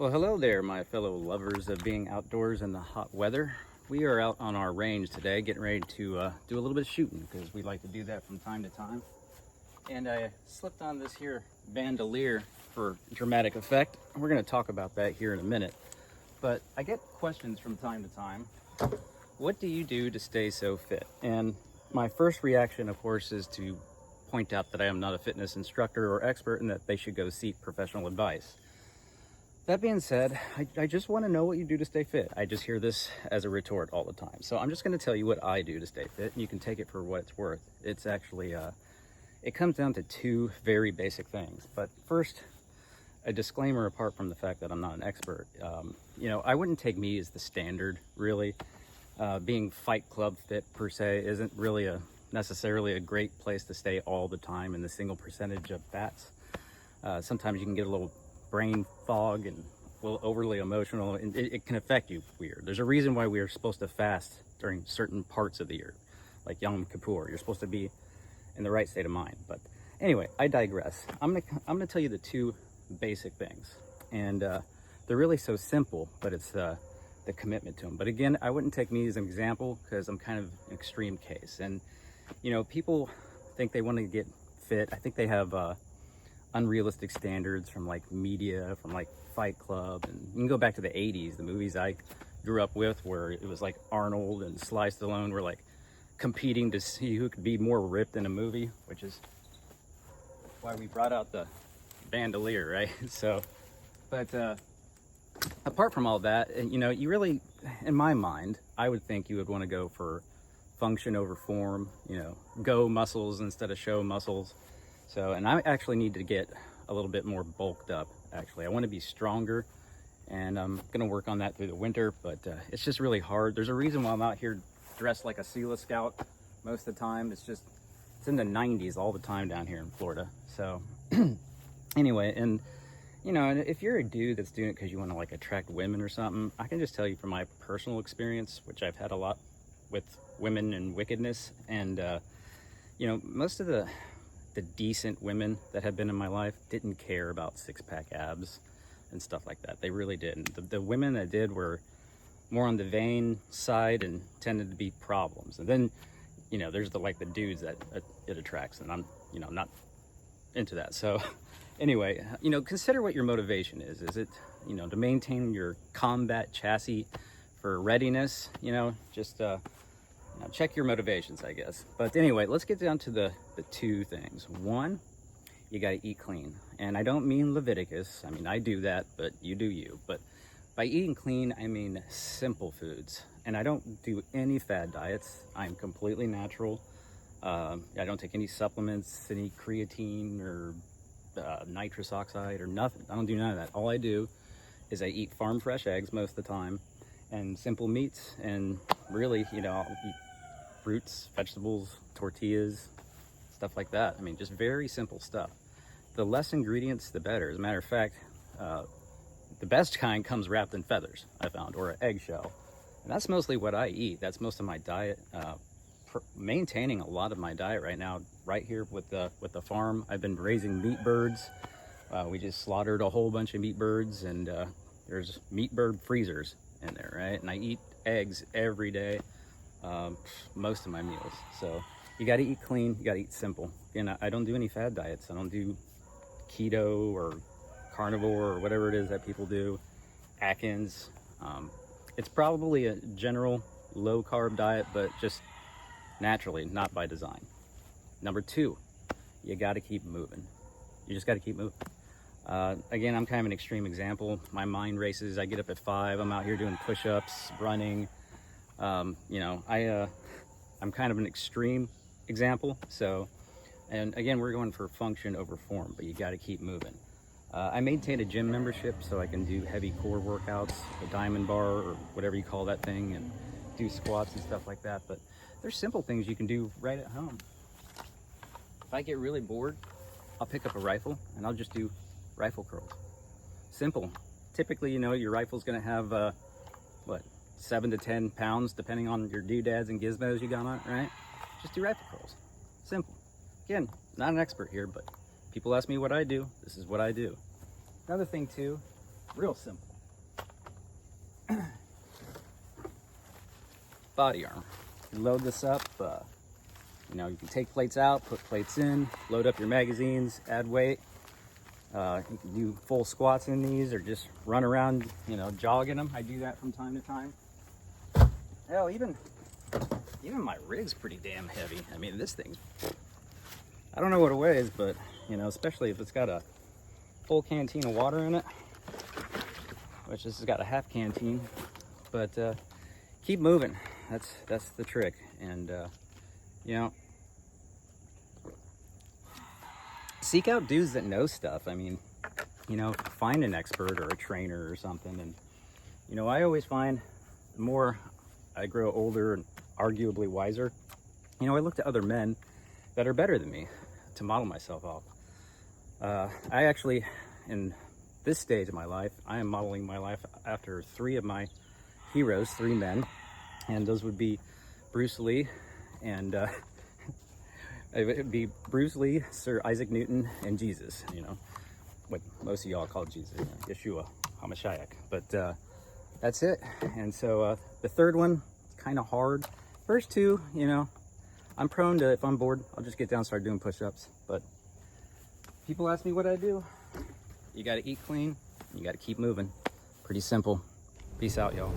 Well, hello there, my fellow lovers of being outdoors in the hot weather. We are out on our range today, getting ready to do a little bit of shooting because we like to do that from time to time. And I slipped on this here bandolier for dramatic effect. We're going to talk about that here in a minute. But I get questions from time to time. What do you do to stay so fit? And my first reaction, of course, is to point out that I am not a fitness instructor or expert and that they should go seek professional advice. That being said, I just want to know what you do to stay fit. I just hear this as a retort all the time. So I'm just going to tell you what I do to stay fit, and you can take it for what it's worth. It's actually, it comes down to two very basic things. But first, a disclaimer apart from the fact that I'm not an expert. I wouldn't take me as the standard, really. Being Fight Club fit, per se, isn't really necessarily a great place to stay all the time in the single percentage of fats. Sometimes you can get a little brain fog and a little overly emotional, and it can affect you weird. There's a reason why we are supposed to fast during certain parts of the year, like Yom Kippur. You're supposed to be in the right state of mind. But anyway, I digress. I'm gonna tell you the two basic things, and they're really so simple, but it's the commitment to them. But again, I wouldn't take me as an example because I'm kind of an extreme case. And people think they want to get fit. I think they have unrealistic standards from like media, from like Fight Club, and you can go back to the 80s, the movies I grew up with, where it was like Arnold and Sly Stallone were like competing to see who could be more ripped in a movie, which is why we brought out the bandolier, right? So, but apart from all that, you really, in my mind, I would think you would want to go for function over form, go muscles instead of show muscles. So, and I actually need to get a little bit more bulked up, actually. I want to be stronger, and I'm going to work on that through the winter, but it's just really hard. There's a reason why I'm out here dressed like a SEAL Scout most of the time. It's in the 90s all the time down here in Florida. So, anyway, and if you're a dude that's doing it because you want to like attract women or something, I can just tell you from my personal experience, which I've had a lot with women and wickedness, and most of the decent women that have been in my life didn't care about six-pack abs and stuff like that. They really didn't. The women that did were more on the vain side and tended to be problems. And then, there's the dudes that it attracts, and I'm, not into that. So anyway, consider what your motivation is. Is it, to maintain your combat chassis for readiness? Check your motivations, I guess. But anyway, let's get down to the two things. One, you got to eat clean. And I don't mean Leviticus. I mean, I do that, but you do you. But by eating clean, I mean simple foods. And I don't do any fad diets. I'm completely natural. I don't take any supplements, any creatine or nitrous oxide or nothing. I don't do none of that. All I do is I eat farm fresh eggs most of the time and simple meats, and really, I'll eat fruits, vegetables, tortillas, stuff like that. I mean, just very simple stuff. The less ingredients, the better. As a matter of fact, the best kind comes wrapped in feathers, I found, or an eggshell. And that's mostly what I eat. That's most of my diet. Maintaining a lot of my diet right now, right here with the farm. I've been raising meat birds. We just slaughtered a whole bunch of meat birds, and there's meat bird freezers in there, right? And I eat eggs every day, most of my meals. So you got to eat clean, you got to eat simple. I don't do any fad diets. I don't do keto or carnivore or whatever it is that people do, Atkins. It's probably a general low carb diet, but just naturally, not by design. Number two, you got to keep moving. You just got to keep moving. Again, I'm kind of an extreme example. My mind races. I get up at 5. I'm out here doing push-ups, running. I'm kind of an extreme example. So, and again, we're going for function over form, but you got to keep moving. I maintain a gym membership so I can do heavy core workouts, a diamond bar or whatever you call that thing, and do squats and stuff like that. But there's simple things you can do right at home. If I get really bored, I'll pick up a rifle and I'll just do rifle curls. Simple. Typically, your rifle's going to have 7 to 10 pounds depending on your doodads and gizmos you got on it, right? Just do rifle curls. Simple. Again, not an expert here, but people ask me what I do. This is what I do. Another thing too, real simple. body armor. You load this up, you know, you can take plates out, put plates in, load up your magazines, add weight. You can do full squats in these or just run around, you know, jogging them. I do that from time to time. Hell, even my rig's pretty damn heavy. I mean, this thing's, I don't know what it weighs, but, you know, especially if it's got a full canteen of water in it, which this has got a half canteen, but keep moving. That's the trick. And, you know, seek out dudes that know stuff. I mean, you know, find an expert or a trainer or something. And, you know, I always find the more I grow older and arguably wiser, you know, I look to other men that are better than me to model myself off. I actually, in this stage of my life, I am modeling my life after 3 of my heroes, 3 men, and those would be Bruce Lee, and it would be Bruce Lee, Sir Isaac Newton, and Jesus, you know, what most of y'all call Jesus, you know, Yeshua HaMashiach. But that's it. And so the third one, kind of hard. First 2, you know, I'm prone to, if I'm bored, I'll just get down and start doing push-ups. But people ask me what I do. You got to eat clean. You got to keep moving. Pretty simple. Peace out, y'all.